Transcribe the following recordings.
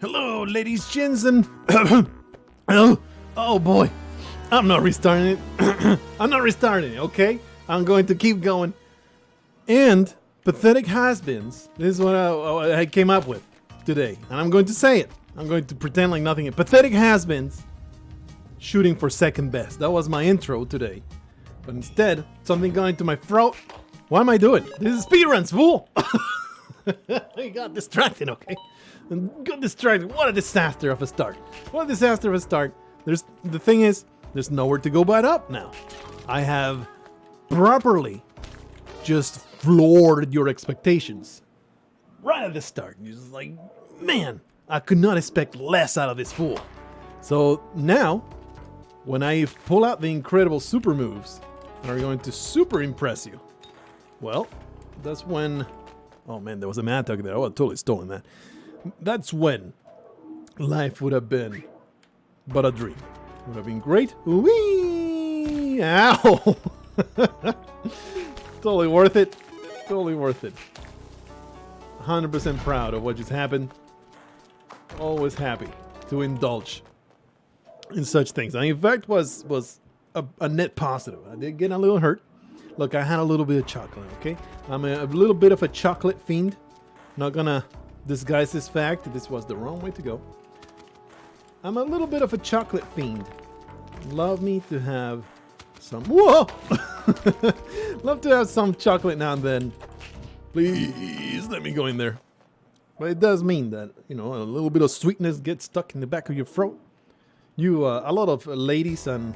Hello, ladies, gents, and oh boy, I'm not restarting it. I'm not restarting it. Okay, I'm going to keep going. And pathetic has-beens. This is what I came up with today, and I'm going to say it. I'm going to pretend like nothing. Pathetic has-beens shooting for second best. That was my intro today, but instead something got into my throat. What am I doing? This is speedruns, fool. I got distracted. Okay. Got distracted. What a disaster of a start. What a disaster of a start. The thing is, there's nowhere to go but up now. I have properly just floored your expectations. Right at the start. You're just like, man, I could not expect less out of this fool. So now, when I pull out the incredible super moves that are going to super impress you, well, that's when... Oh man, there was a man talking there. I would have totally stolen that. That's when life would have been but a dream. It would have been great. Whee! Ow! Totally worth it. Totally worth it. 100% proud of what just happened. Always happy to indulge in such things. And in fact, was a net positive. I did get a little hurt. Look, I had a little bit of chocolate, okay? I'm a little bit of a chocolate fiend. Not gonna disguise this fact. This was the wrong way to go. I'm a little bit of a chocolate fiend. Love me to have some... Whoa! Love to have some chocolate now and then. Please let me go in there. But it does mean that, you know, a little bit of sweetness gets stuck in the back of your throat. You, a lot of ladies and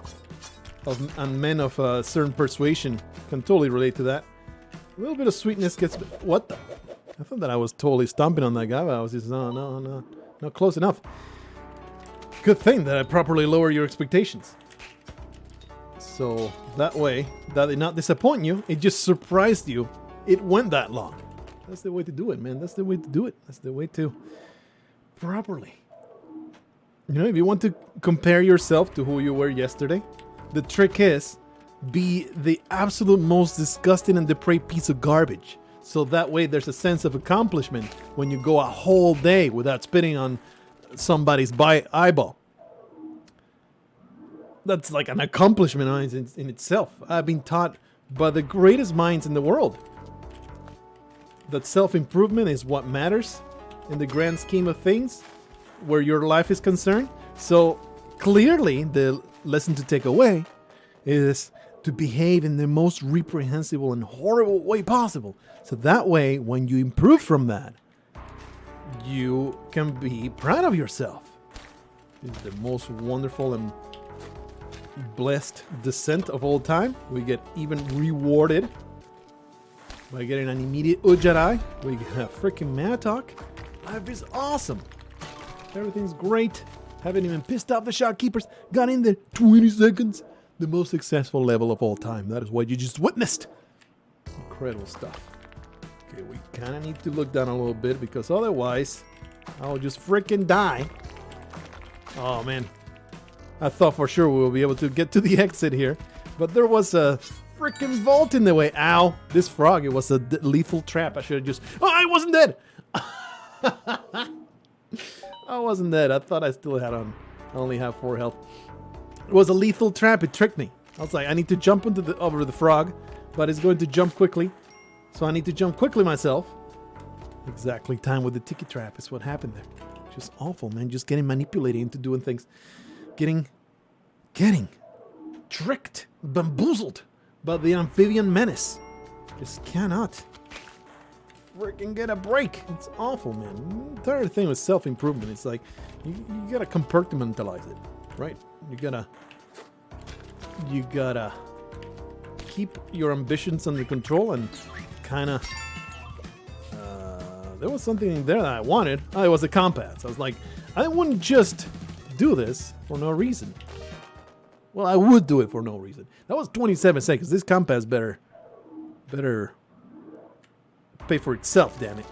men of a certain persuasion can totally relate to that. A little bit of sweetness gets... What the... I thought that I was totally stomping on that guy, but I was just, no, not close enough. Good thing that I properly lower your expectations. So that way, that did not disappoint you, it just surprised you. It went that long. That's the way to do it, man. That's the way to do it. That's the way to properly. You know, if you want to compare yourself to who you were yesterday, the trick is be the absolute most disgusting and depraved piece of garbage. So that way there's a sense of accomplishment when you go a whole day without spitting on somebody's eyeball. That's like an accomplishment in itself. I've been taught by the greatest minds in the world that self-improvement is what matters in the grand scheme of things where your life is concerned. So clearly the lesson to take away is to behave in the most reprehensible and horrible way possible. So that way, when you improve from that, you can be proud of yourself. It's the most wonderful and blessed descent of all time. We get even rewarded by getting an immediate Ujjarai. We get a freaking mad talk. Life is awesome. Everything's great. Haven't even pissed off the shopkeepers. Got in there 20 seconds. The most successful level of all time. That is what you just witnessed. Incredible stuff. Okay, we kind of need to look down a little bit because otherwise I'll just freaking die. Oh man. I thought for sure we will be able to get to the exit here, but there was a freaking vault in the way. Ow. This frog, it was a lethal trap. I should have just... Oh, I wasn't dead. I wasn't dead. I thought I still had on. I only have 4 health. It was a lethal trap. It tricked me. I was like, I need to jump over the frog, but it's going to jump quickly. So I need to jump quickly myself. Exactly time with the ticket trap is what happened there. Just awful, man. Just getting manipulated into doing things. Getting tricked, bamboozled by the amphibian menace. Just cannot freaking get a break. It's awful, man. The entire thing with self-improvement. It's like, you gotta compartmentalize it, right? You gotta keep your ambitions under control and kind of... there was something in there that I wanted. Oh, it was a compass. I was like, I wouldn't just do this for no reason. Well, I would do it for no reason. That was 27 seconds. This compass better pay for itself, damn it.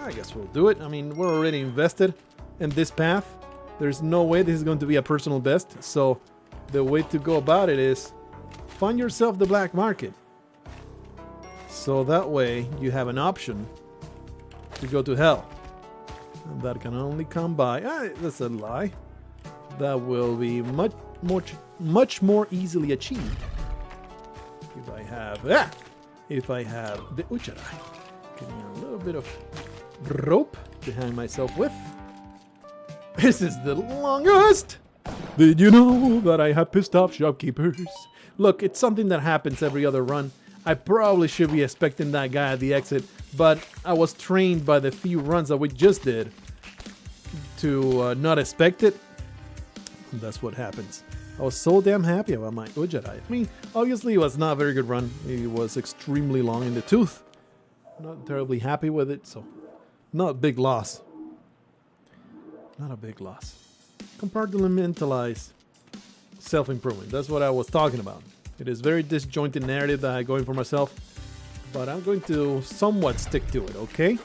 I guess we'll do it. I mean, we're already invested in this path. There's no way this is going to be a personal best. So the way to go about it is find yourself the black market. So that way you have an option to go to hell. That can only come by. That's a lie. That will be much more easily achieved if I have the Ucharai. Give me a little bit of rope to hang myself with. This is the longest. Did you know that I have pissed off shopkeepers? Look, it's something that happens every other run. I probably should be expecting that guy at the exit, but I was trained by the few runs that we just did to not expect it. And that's what happens. I was so damn happy about my Ujarai. I mean, obviously it was not a very good run. It was extremely long in the tooth. Not terribly happy with it, so not a big loss. Not a big loss. Compartmentalize self-improvement. That's what I was talking about. It is very disjointed narrative that I'm going for myself, but I'm going to somewhat stick to it, okay?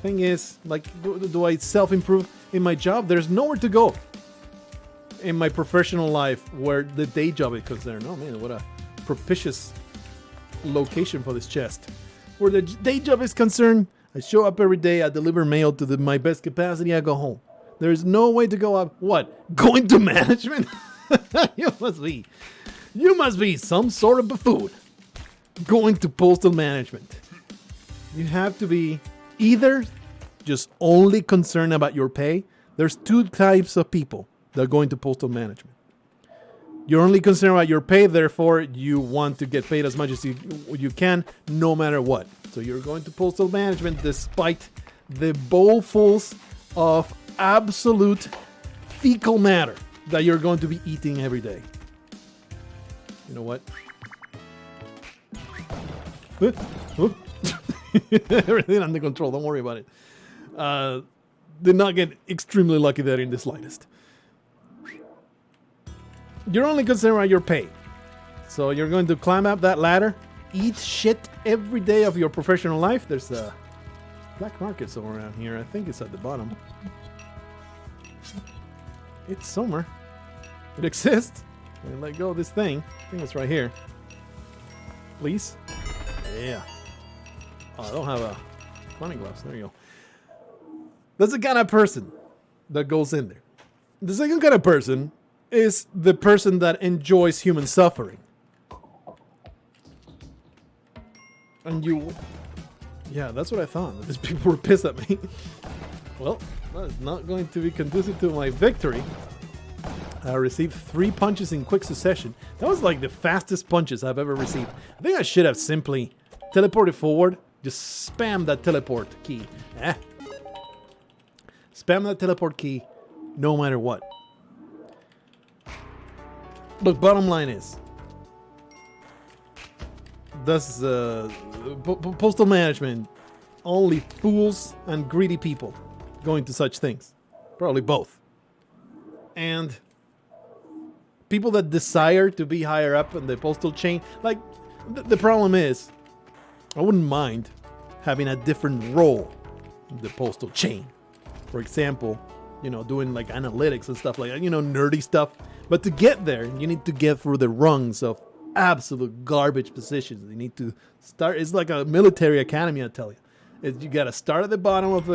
Thing is, like, do I self-improve in my job? There's nowhere to go in my professional life where the day job is concerned. Oh man, what a propitious location for this chest. Where the day job is concerned, I show up every day, I deliver mail to my best capacity, I go home. There's no way to go up. What? Go into management? You must be some sort of buffoon. Going to postal management. You have to be either just only concerned about your pay. There's two types of people that go into postal management. You're only concerned about your pay, therefore you want to get paid as much as you can, no matter what. So you're going to postal management despite the bowlfuls of absolute fecal matter that you're going to be eating every day. You know what? Everything under control, don't worry about it. Did not get extremely lucky there in the slightest. You're only concerned about your pay. So you're going to climb up that ladder, eat shit every day of your professional life. There's a black market somewhere around here. I think it's at the bottom. It's somewhere. It exists. And let go of this thing. I think it's right here. Please. Yeah. Oh, I don't have a climbing gloves. There you go. That's the kind of person that goes in there. The second kind of person is the person that enjoys human suffering. And you... Yeah, that's what I thought. These people were pissed at me. Well, that is not going to be conducive to my victory. I received 3 punches in quick succession. That was like the fastest punches I've ever received. I think I should have simply teleported forward. Just spam that teleport key. Spam that teleport key no matter what. Look, bottom line is, that's postal management. Only fools and greedy people go into such things. Probably both. And people that desire to be higher up in the postal chain, like, the problem is, I wouldn't mind having a different role in the postal chain. For example, you know, doing like analytics and stuff like that, you know, nerdy stuff. But to get there, you need to get through the rungs of absolute garbage positions. You need to start. It's like a military academy, I tell you. You got to start at the bottom of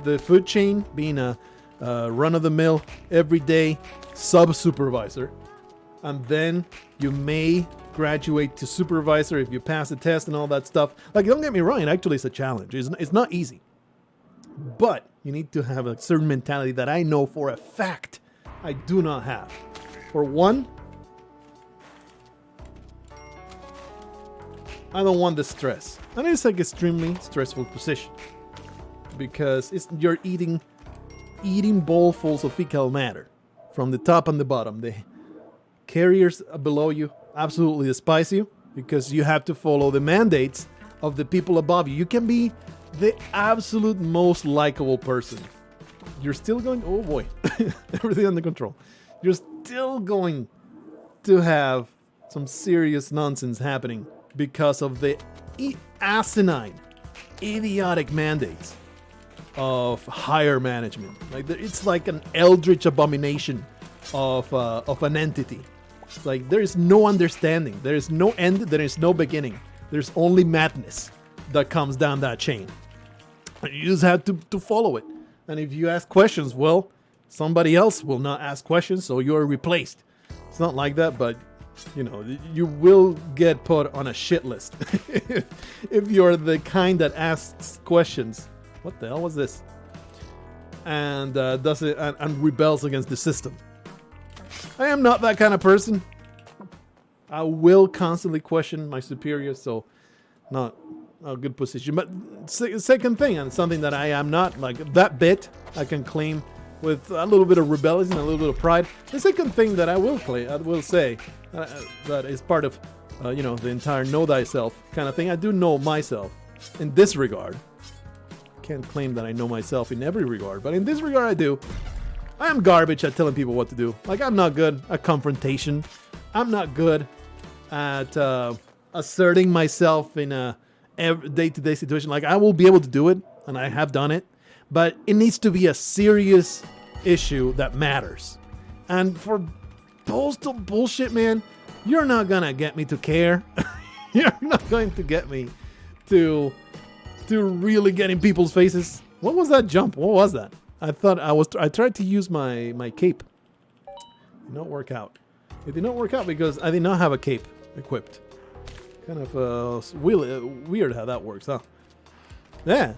the food chain, being a run-of-the-mill, everyday sub-supervisor. And then you may graduate to supervisor if you pass the test and all that stuff. Like, don't get me wrong, it actually is a challenge. It's not easy. But you need to have a certain mentality that I know for a fact I do not have. For one, I don't want the stress. And it's like extremely stressful position. Because you're eating bowlfuls of fecal matter from the top and the bottom. The carriers below you absolutely despise you because you have to follow the mandates of the people above you. You can be the absolute most likable person. You're still going... Oh boy. Everything under control. You're still going to have some serious nonsense happening because of the asinine, idiotic mandates of higher management. Like, it's like an eldritch abomination of an entity. It's like there is no understanding. There is no end. There is no beginning. There's only madness that comes down that chain. You just have to follow it. And if you ask questions, well, somebody else will not ask questions, so you're replaced. It's not like that, but you know, you will get put on a shit list if you're the kind that asks questions. What the hell was this? And does it and rebels against the system. I am not that kind of person. I will constantly question my superiors, so not a good position. But second thing, and something that I am not, like that bit I can claim with a little bit of rebellion and a little bit of pride. The second thing that I will say that is part of you know, the entire know thyself kind of thing. I do know myself in this regard. Can't claim that I know myself in every regard, but in this regard I do. I am garbage at telling people what to do. Like, I'm not good at confrontation. I'm not good at asserting myself in a day-to-day situation. Like, I will be able to do it, and I have done it, but it needs to be a serious issue that matters. And for postal bullshit, man, you're not gonna get me to care. You're not going to get me to really get in people's faces. What was that jump? What was that? I tried to use my cape. It did not work out. It did not work out because I did not have a cape equipped. Kind of weird how that works, huh? Yeah.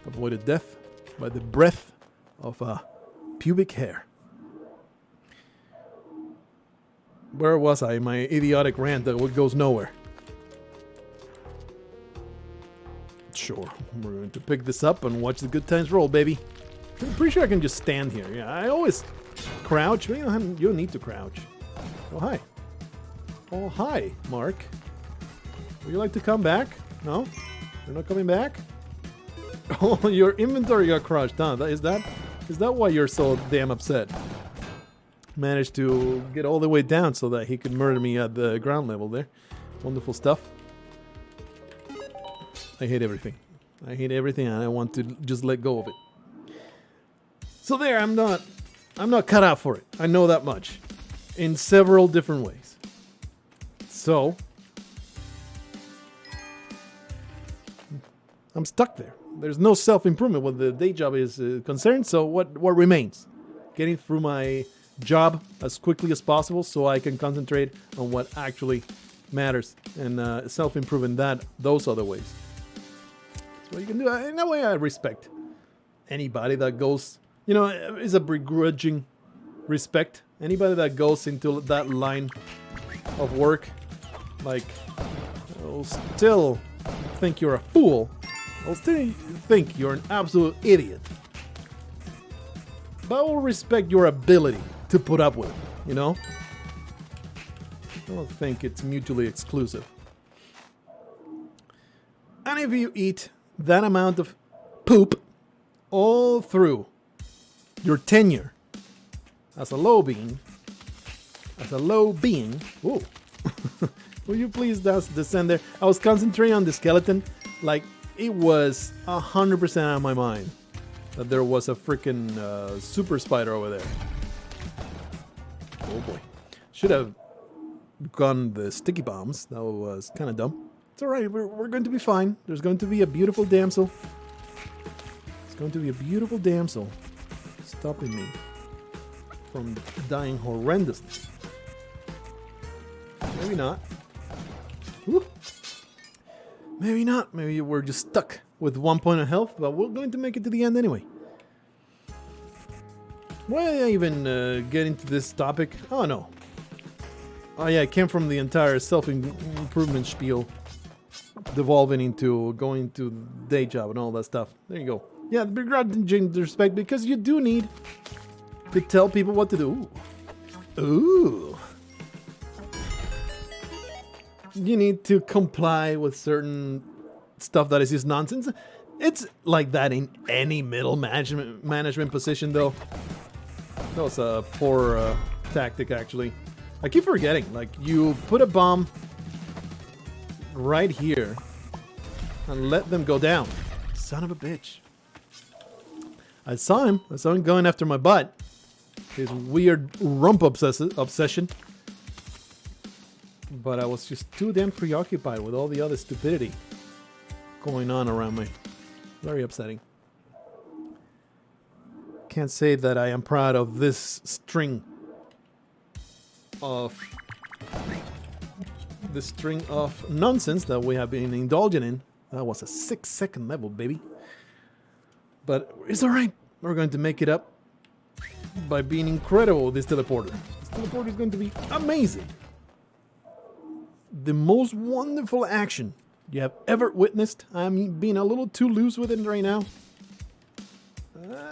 Avoided death by the breath of pubic hair. Where was I? My idiotic rant that goes nowhere. Sure, we're going to pick this up and watch the good times roll, baby. I'm pretty sure I can just stand here. Yeah, I always crouch. You don't need to crouch. Oh, hi. Oh, hi, Mark. Would you like to come back? No? You're not coming back? Oh, your inventory got crushed, huh? Is that why you're so damn upset? Managed to get all the way down so that he could murder me at the ground level there. Wonderful stuff. I hate everything. I hate everything, and I want to just let go of it. So there, I'm not cut out for it. I know that much. In several different ways. So I'm stuck there. There's no self-improvement when the day job is concerned. So what remains? Getting through my job as quickly as possible so I can concentrate on what actually matters and self-improve in those other ways. That's what you can do. In a way, I respect anybody that goes, you know, is a begrudging respect. Anybody that goes into that line of work, like, I'll still think you're a fool. I'll still think you're an absolute idiot. But I will respect your ability to put up with it, you know? I don't think it's mutually exclusive. And if you eat that amount of poop all through your tenure as a low being, ooh, will you please descend there? I was concentrating on the skeleton, like it was 100% out of my mind that there was a freaking super spider over there. Oh boy. Should have gone the sticky bombs. That was kind of dumb. It's alright, we're going to be fine. There's going to be a beautiful damsel. It's going to be a beautiful damsel stopping me from dying horrendously. Maybe not. Woo. Maybe not. Maybe we're just stuck with 1 point of health, but we're going to make it to the end anyway. Why did I even get into this topic? Oh no. Oh yeah, it came from the entire self-improvement spiel devolving into going to day job and all that stuff. There you go. Yeah, the begrudging respect, because you do need to tell people what to do. Ooh. You need to comply with certain stuff that is just nonsense. It's like that in any middle management position, though. That was a poor tactic, actually. I keep forgetting. Like, you put a bomb right here and let them go down. Son of a bitch. I saw him going after my butt. His weird rump obsession. But I was just too damn preoccupied with all the other stupidity going on around me. Very upsetting. Can't say that I am proud of this string of nonsense that we have been indulging in. That was a 6-second level, baby. But it's alright. We're going to make it up by being incredible with this teleporter. This teleporter is going to be amazing. The most wonderful action you have ever witnessed. I'm being a little too loose with it right now.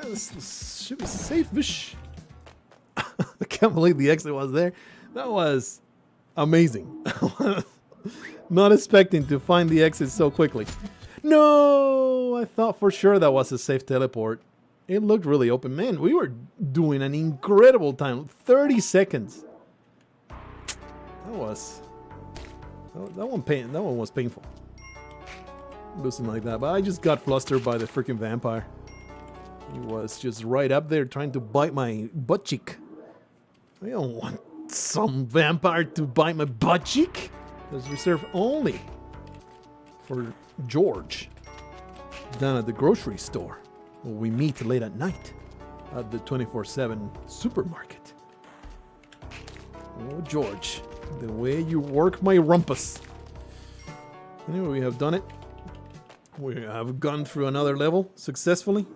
This should be safe-ish. I can't believe the exit was there. That was amazing. Not expecting to find the exit so quickly. No! I thought for sure that was a safe teleport. It looked really open. Man, we were doing an incredible time. 30 seconds. That one was painful. Losing like that. But I just got flustered by the freaking vampire. He was just right up there trying to bite my butt cheek. I don't want some vampire to bite my butt cheek. It's reserved only for George down at the grocery store where we meet late at night at the 24/7 supermarket. Oh, George, the way you work my rumpus. Anyway, we have done it. We have gone through another level successfully.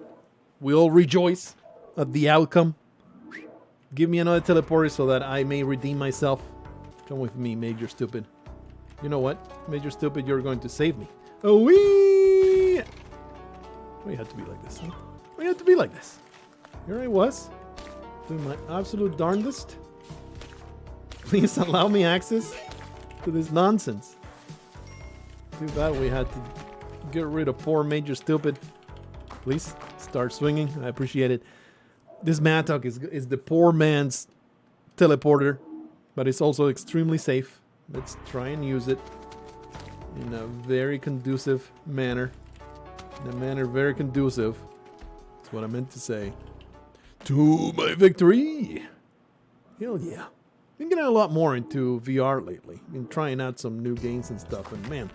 We all rejoice at the outcome. Give me another teleporter so that I may redeem myself. Come with me, Major Stupid. You know what? Major Stupid, you're going to save me. Oh, wee! Why you have to be like this, huh? Why you have to be like this? Here I was, doing my absolute darndest. Please allow me access to this nonsense. Too bad we had to get rid of poor Major Stupid. Please start swinging. I appreciate it. This Mattock is the poor man's teleporter, but it's also extremely safe. Let's try and use it in a very conducive manner. In a manner very conducive. That's what I meant to say. To my victory! Hell yeah. Been getting a lot more into VR lately. Been trying out some new games and stuff, and man,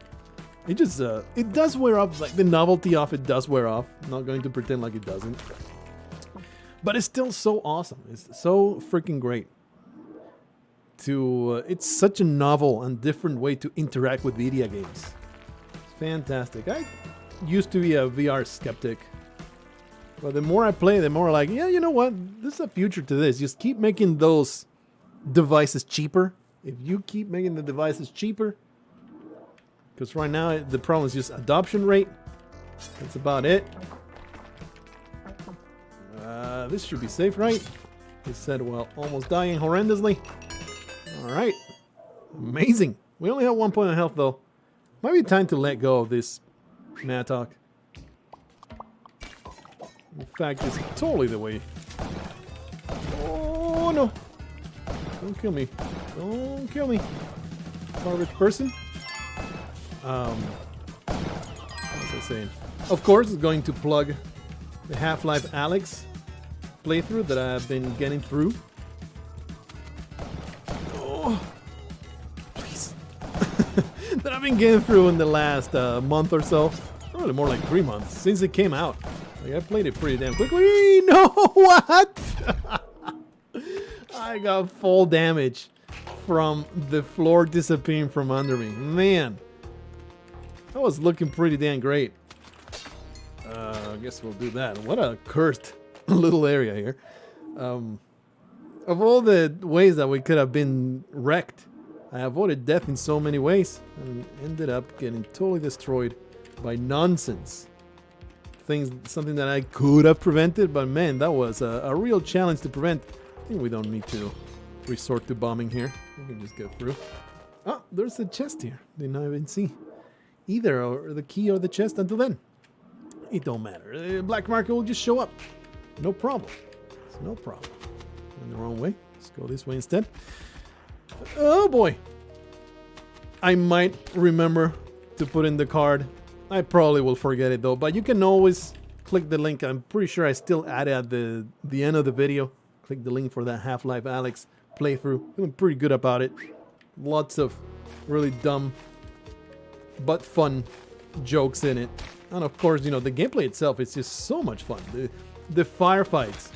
it just, it does wear off. Like, the novelty of it does wear off. I'm not going to pretend like it doesn't. But it's still so awesome. It's so freaking great. It's such a novel and different way to interact with video games. It's fantastic. I used to be a VR skeptic. But the more I play, the more like, yeah, you know what? There's a future to this. Just keep making those devices cheaper. If you keep making the devices cheaper. Because right now, the problem is just adoption rate. That's about it. This should be safe, right? He said, well, almost dying horrendously. Alright. Amazing. We only have 1 point of health, though. Might be time to let go of this Mattock. In fact, it's totally the way. Oh, no. Don't kill me. Don't kill me. Garbage person. What was I saying? Of course, it's going to plug the Half-Life Alyx playthrough that I've been getting through. Oh, please. That I've been getting through in the last month or so. Probably more like 3 months since it came out. Like, I played it pretty damn quickly. No, what? I got full damage from the floor disappearing from under me. Man, that was looking pretty damn great. I guess we'll do that. What a cursed little area here. Of all the ways that we could have been wrecked, I avoided death in so many ways and ended up getting totally destroyed by nonsense. Something that I could have prevented, but man, that was a real challenge to prevent. I think we don't need to resort to bombing here. We can just get through. Oh, there's a chest here. Did not even see either or the key or the chest until then. It don't matter. Black market will just show up. No problem. It's no problem. Went the wrong way. Let's go this way instead. Oh boy. I might remember to put in the card. I probably will forget it though, but you can always click the link. I'm pretty sure I still add it at the end of the video. Click the link for that Half-Life Alyx playthrough. Feeling pretty good about it. Lots of really dumb but fun jokes in it. And of course, you know, the gameplay itself is just so much fun. The firefights.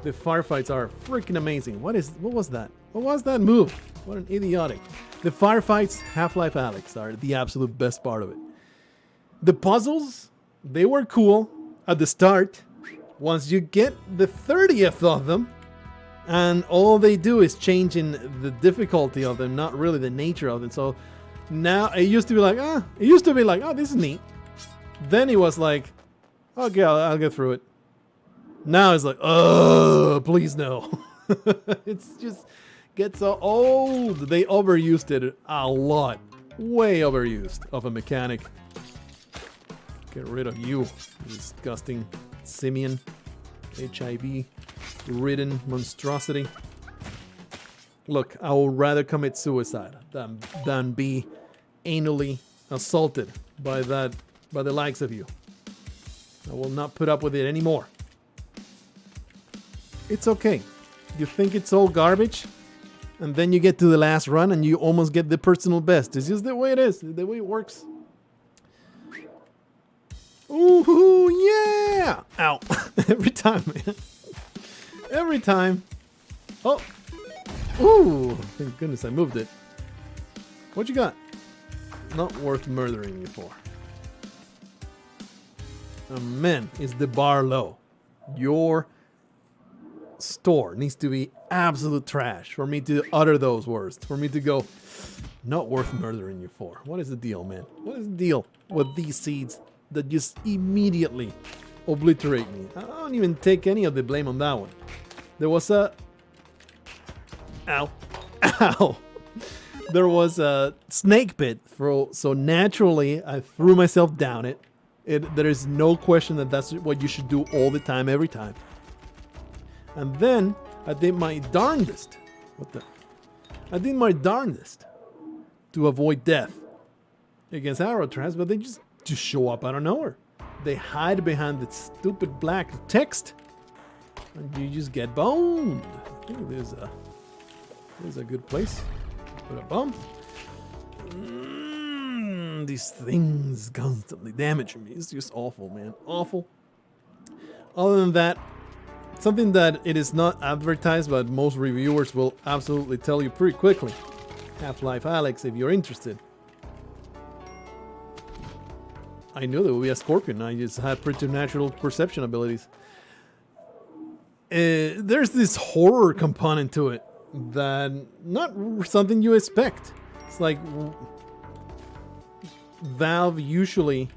The firefights are freaking amazing. What was that? What was that move? What an idiotic. The firefights, Half-Life Alyx, are the absolute best part of it. The puzzles, they were cool at the start. Once you get the 30th of them, and all they do is change in the difficulty of them, not really the nature of them. So now it used to be like, oh, this is neat. Then it was like, okay, I'll get through it. Now it's like, oh, please no. It's just gets so old. They overused it a lot. Way overused of a mechanic. Get rid of you, disgusting simian, HIV-ridden monstrosity. Look, I would rather commit suicide than be anally assaulted by the likes of you. I will not put up with it anymore. It's okay. You think it's all garbage, and then you get to the last run and you almost get the personal best. It's just the way it is, the way it works. Ooh, yeah! Ow. Every time, man. Every time. Oh. Ooh, thank goodness I moved it. What you got? Not worth murdering you for. Oh, man, is the bar low? Your store needs to be absolute trash for me to utter those words. For me to go, not worth murdering you for. What is the deal, man? What is the deal with these seeds that just immediately obliterate me? I don't even take any of the blame on that one. There was a... Ow. Ow. There was a snake pit, so naturally I threw myself down it. There is no question that that's what you should do all the time, every time. And then I did my darndest. I did my darndest to avoid death against arrow traps, but they just show up out of nowhere. They hide behind the stupid black text, and you just get boned. I think there's a good place. Put a bomb. These things constantly damaging me. It's just awful, man. Awful. Other than that, something that it is not advertised, but most reviewers will absolutely tell you pretty quickly. Half-Life Alyx, if you're interested. I knew there would be a scorpion. I just had preternatural perception abilities. There's this horror component to it that not something you expect. It's like Valve usually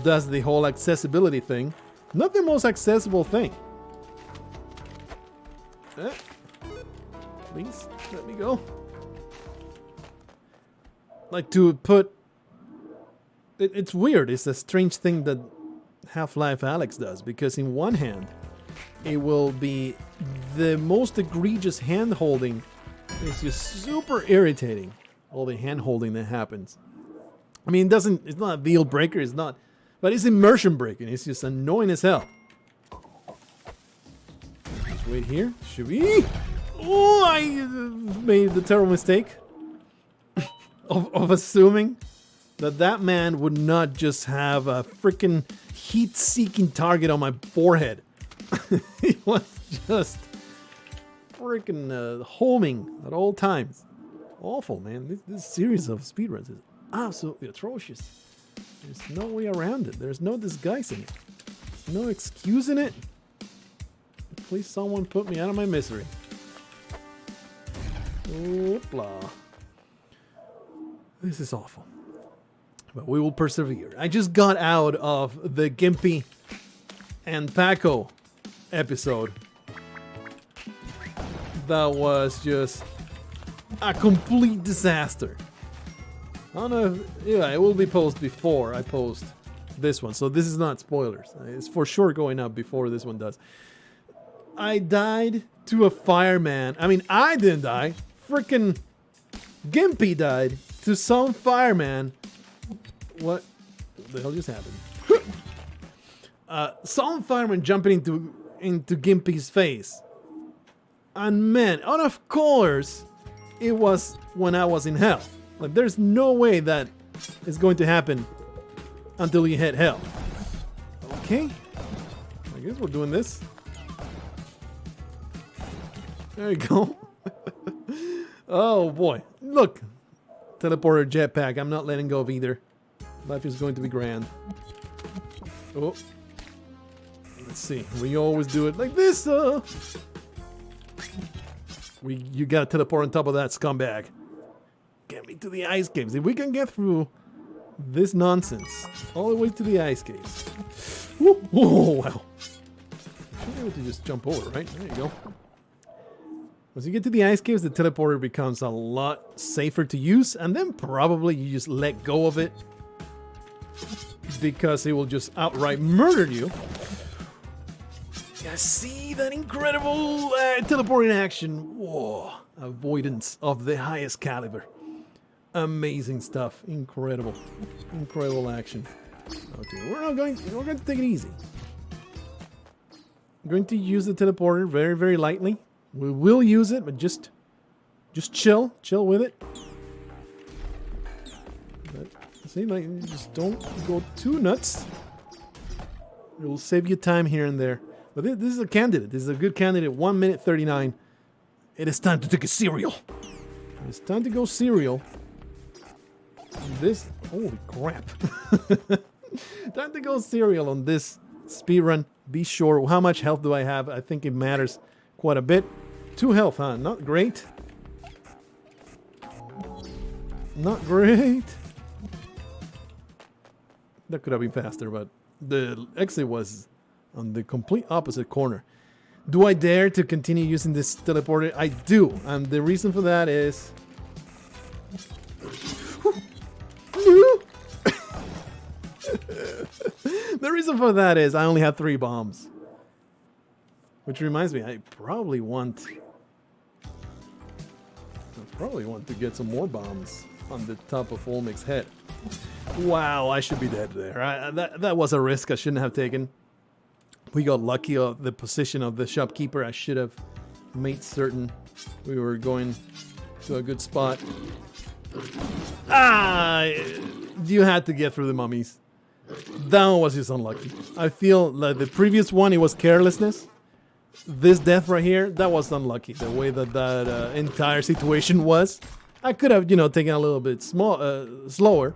does the whole accessibility thing. Not the most accessible thing. Please, let me go. Like to put... It's weird. It's a strange thing that Half-Life Alyx does. Because in one hand, it will be the most egregious hand-holding. It's just super irritating. All the hand-holding that happens. I mean, it's not a deal breaker. It's not... But it's immersion breaking. It's just annoying as hell. Let's wait here. Should we... Oh, I made the terrible mistake of assuming that man would not just have a freaking heat-seeking target on my forehead. He was just freaking homing at all times. Awful, man. This series of speedruns is absolutely atrocious. There's no way around it. There's no disguising it. There's no excusing it. Please, someone put me out of my misery. Oopla. This is awful. But we will persevere. I just got out of the Gimpy and Paco episode. That was just a complete disaster. I don't know if, yeah, it will be posted before I post this one. So this is not spoilers. It's for sure going up before this one does. I died to a fireman. I mean, I didn't die. Freaking Gimpy died to some fireman. What the hell just happened? Some fireman jumping into Gimpy's face. And man, and of course, it was when I was in hell. Like, there's no way that is going to happen until you hit hell. Okay. I guess we're doing this. There you go. Oh boy. Look. Teleporter jetpack. I'm not letting go of either. Life is going to be grand. Oh. Let's see. We always do it like this. You gotta teleport on top of that scumbag. Get me to the ice caves. If we can get through this nonsense all the way to the ice caves. Whoa, whoa, wow. Should be able to just jump over, right? There you go. Once you get to the ice caves, the teleporter becomes a lot safer to use, and then probably you just let go of it because it will just outright murder you. Yeah, see that incredible teleporting action? Whoa, avoidance of the highest caliber. Amazing stuff. Incredible. Incredible action. Okay, we're going to take it easy. I'm going to use the teleporter very, very lightly. We will use it, but just chill with it. But see, like, just don't go too nuts. It will save you time here and there. But this is a candidate. This is a good candidate. 1 minute 39. It is time to take a serial. It's time to go serial. This, holy crap. Time to go serial on this speedrun. Be sure, how much health do I have? I think it matters quite a bit. 2 health, huh? Not great. Not great. That could have been faster, but the exit was on the complete opposite corner. Do I dare to continue using this teleporter? I do, and the reason for that is... The reason for that is I only had 3 bombs. Which reminds me, I probably want to get some more bombs on the top of Olmec's head. Wow, I should be dead there. That was a risk I shouldn't have taken. We got lucky of the position of the shopkeeper. I should have made certain we were going to a good spot. Ah! You had to get through the mummies. That one was just unlucky. I feel like the previous one, it was carelessness. This death right here, that was unlucky. The way that entire situation was. I could have, taken a little bit slower.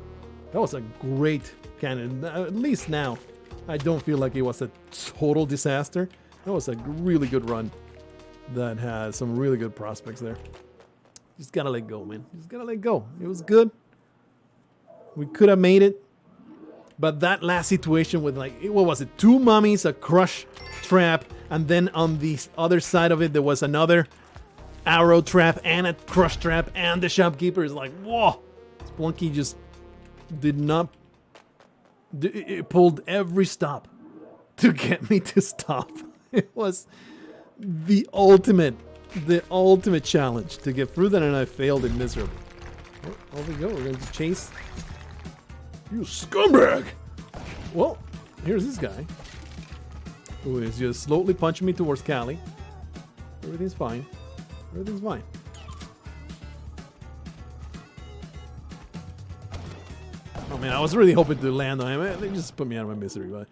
That was a great cannon. At least now, I don't feel like it was a total disaster. That was a really good run that has some really good prospects there. Just gotta let go, man. Just gotta let go. It was good. We could have made it. But that last situation with, like, what was it? 2 mummies, a crush trap, and then on the other side of it, there was another arrow trap and a crush trap, and the shopkeeper is like, whoa! Splunky just did not... It pulled every stop to get me to stop. It was the ultimate challenge to get through that, and I failed it miserably. Oh, over we go. We're going to chase... You scumbag! Well, here's this guy who is just slowly punching me towards Cali. Everything's fine. Everything's fine. Oh man, I was really hoping to land on him. They just put me out of my misery, but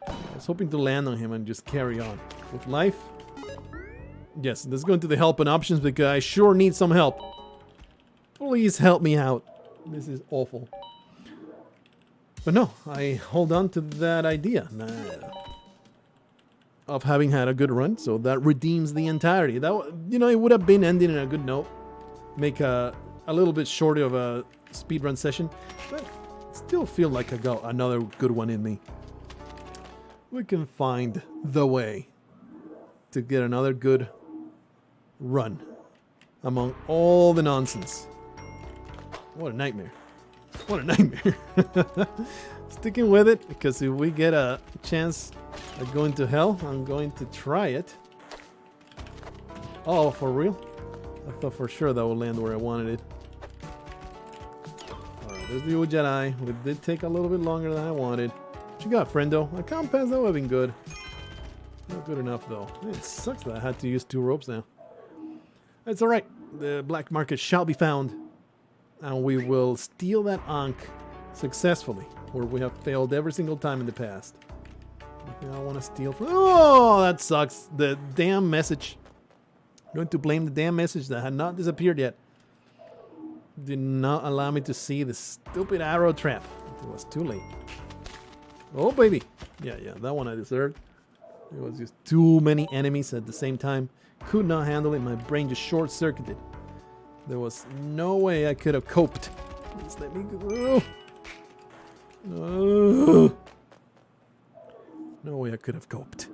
I was hoping to land on him and just carry on with life. Yes, let's go into the help and options because I sure need some help. Please help me out. This is awful. But no, I hold on to that idea of having had a good run, so that redeems the entirety. That, it would have been ending in a good note, make a little bit shorter of a speedrun session, but still feel like I got another good one in me. We can find the way to get another good run among all the nonsense. What a nightmare. What a nightmare. Sticking with it, because if we get a chance at going to hell, I'm going to try it. Oh, for real? I thought for sure that would land where I wanted it. Alright, there's the old Jedi. It did take a little bit longer than I wanted. What you got, friendo? A compass, that would have been good. Not good enough, though. It sucks that I had to use 2 ropes now. It's alright. The black market shall be found. And we will steal that Ankh successfully, where we have failed every single time in the past. I don't want to steal from... Oh, that sucks. The damn message. I'm going to blame the damn message that had not disappeared yet. Did not allow me to see the stupid arrow trap. It was too late. Oh, baby. Yeah, that one I deserved. It was just too many enemies at the same time. Could not handle it. My brain just short-circuited. There was no way I could have coped. Please let me go. No way I could have coped.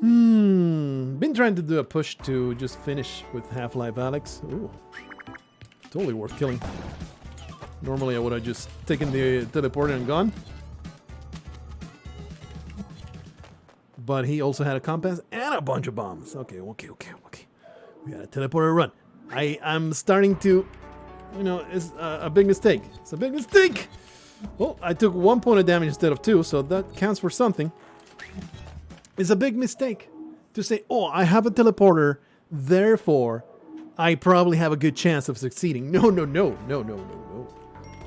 Been trying to do a push to just finish with Half-Life Alyx. Ooh. Totally worth killing. Normally I would have just taken the teleporter and gone. But he also had a compass and a bunch of bombs. Okay. We got a teleporter run. I'm starting to... You know, it's a big mistake. It's a big mistake! Well, I took 1 point of damage instead of 2, so that counts for something. It's a big mistake to say, oh, I have a teleporter, therefore, I probably have a good chance of succeeding. No.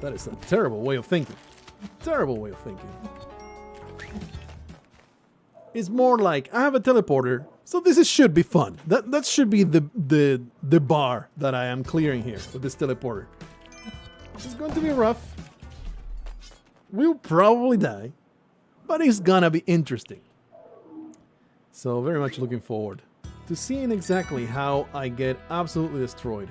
That is a terrible way of thinking. Terrible way of thinking. It's more like, I have a teleporter, so should be fun. That should be the bar that I am clearing here with this teleporter. It's going to be rough. We'll probably die, but it's gonna be interesting. So very much looking forward to seeing exactly how I get absolutely destroyed.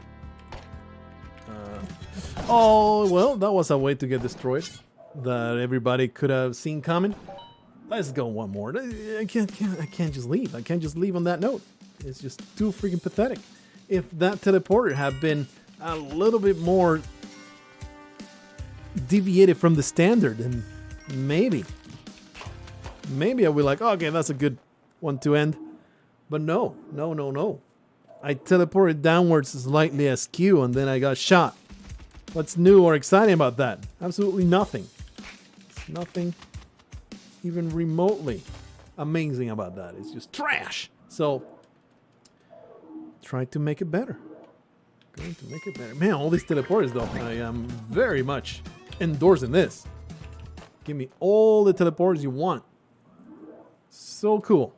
Oh, well, that was a way to get destroyed that everybody could have seen coming. Let's go one more. I can't just leave. I can't just leave on that note. It's just too freaking pathetic. If that teleporter had been a little bit more deviated from the standard, and maybe I'll be like, oh, okay, that's a good one to end. But no. I teleported downwards slightly askew and then I got shot. What's new or exciting about that? Absolutely nothing. There's nothing even remotely amazing about that. It's just trash. So try to make it better. Going to make it better. Man, all these teleporters though, I am very much endorsing this. Give me all the teleporters you want. So cool.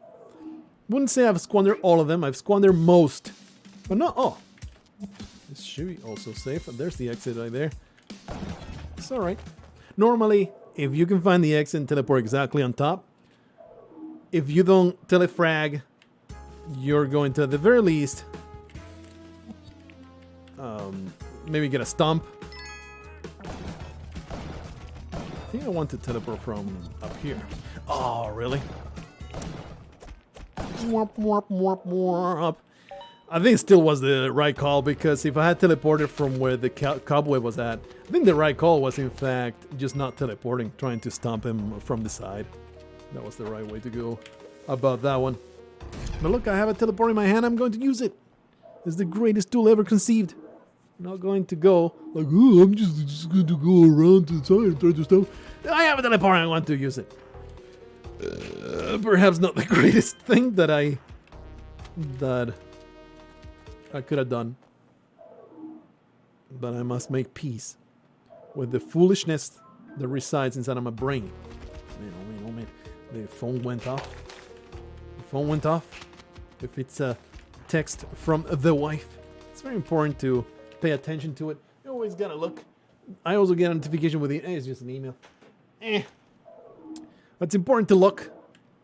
Wouldn't say I've squandered all of them. I've squandered most. But no, oh. This should be also safe. There's the exit right there. It's alright. Normally, if you can find the exit and teleport exactly on top, if you don't telefrag, you're going to, at the very least, maybe get a stomp. I think I want to teleport from up here. Oh, really? I think it still was the right call, because if I had teleported from where the cobweb was at, I think the right call was in fact just not teleporting, trying to stomp him from the side. That was the right way to go about that one. But look, I have a teleport in my hand. I'm going to use it. It's the greatest tool ever conceived. I'm not going to go like, oh, I'm just going to go around to the side and try to stop. I have a teleport. I want to use it. Perhaps not the greatest thing that I could have done, but I must make peace with the foolishness that resides inside of my brain. Man, oh man, the phone went off. The phone went off. If it's a text from the wife, it's very important to pay attention to it. You always gotta look. I also get a notification with it's just an email. It's important to look.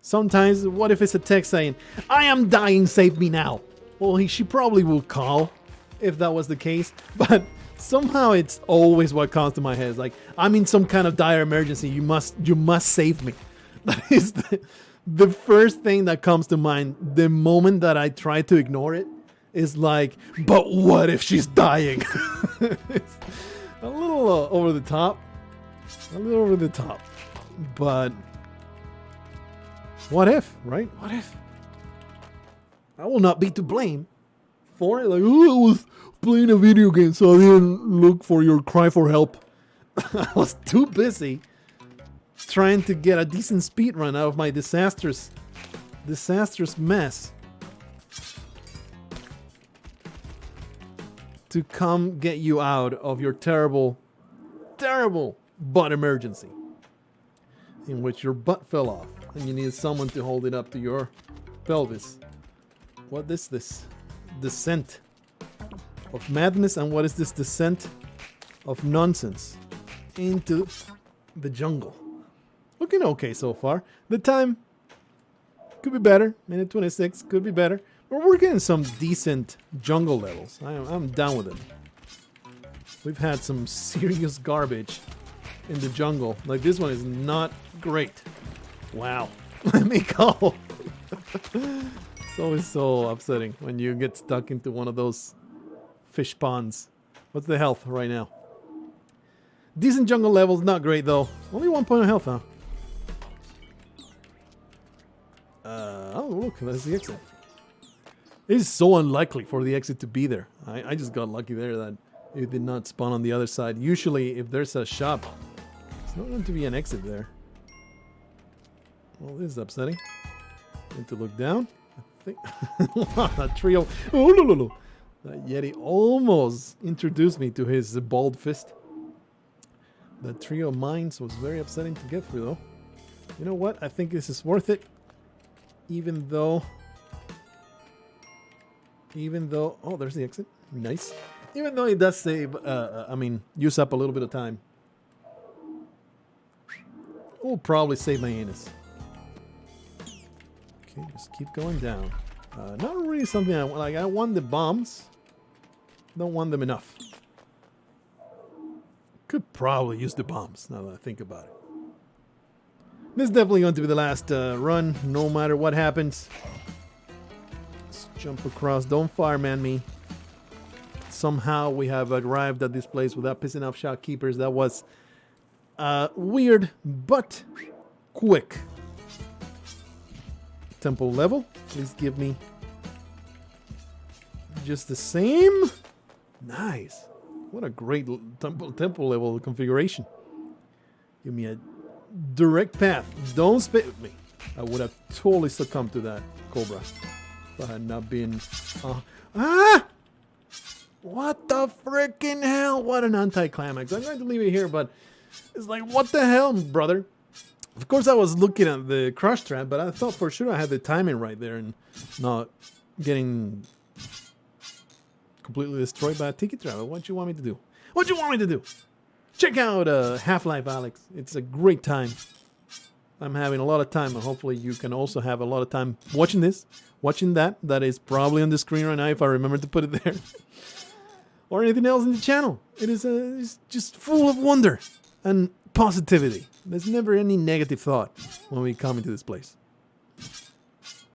Sometimes, what if it's a text saying, I am dying, save me now? Well, she probably will call if that was the case, but somehow it's always what comes to my head. It's like, I'm in some kind of dire emergency. You must save me. That is the first thing that comes to mind. The moment that I try to ignore it is like, but what if she's dying? It's a little over the top. A little over the top. But what if, right? What if? I will not be to blame for it. Like, oh, I was playing a video game, so I didn't look for your cry for help. I was too busy trying to get a decent speed run out of my disastrous mess to come get you out of your terrible terrible butt emergency in which your butt fell off and you needed someone to hold it up to your pelvis. What is this? Descent of madness, and what is this descent of nonsense into the jungle? Looking okay so far. The time could be better. Minute 26 could be better. But we're getting some decent jungle levels. I'm down with them. We've had some serious garbage in the jungle. Like this one is not great. Wow. Let me go. It's always so upsetting when you get stuck into one of those fish ponds. What's the health right now? Decent jungle levels, not great though. Only 1 point of health, huh? Oh, look, that's the exit. It is so unlikely for the exit to be there. I just got lucky there that it did not spawn on the other side. Usually, if there's a shop, it's not going to be an exit there. Well, this is upsetting. Need to look down. I think that trio. Oh, no, no, no. That Yeti almost introduced me to his bald fist. That trio of mines was very upsetting to get through, though. You know what? I think this is worth it. Even though, oh, there's the exit. Nice. Even though it does save, use up a little bit of time. Will probably save my anus. Okay, just keep going down. Not really something I want. Like, I want the bombs. Don't want them enough. Could probably use the bombs now that I think about it. This is definitely going to be the last run, no matter what happens. Let's jump across. Don't fireman me. Somehow we have arrived at this place without pissing off shopkeepers. That was weird, but quick. Temple level. Please give me just the same. Nice. What a great temple level configuration. Give me a direct path. Don't spit with me. I would have totally succumbed to that cobra if I had not been. What the freaking hell? What an anticlimax. I'm going to leave it here, but it's like, what the hell, brother? Of course, I was looking at the crush trap, but I thought for sure I had the timing right there and not getting completely destroyed by a tiki trap. What you want me to do? What you want me to do? Check out Half-Life Alex. It's a great time. I'm having a lot of time, and hopefully you can also have a lot of time watching this, watching that. That is probably on the screen right now if I remember to put it there. Or anything else in the channel. It is it's just full of wonder and positivity. There's never any negative thought when we come into this place.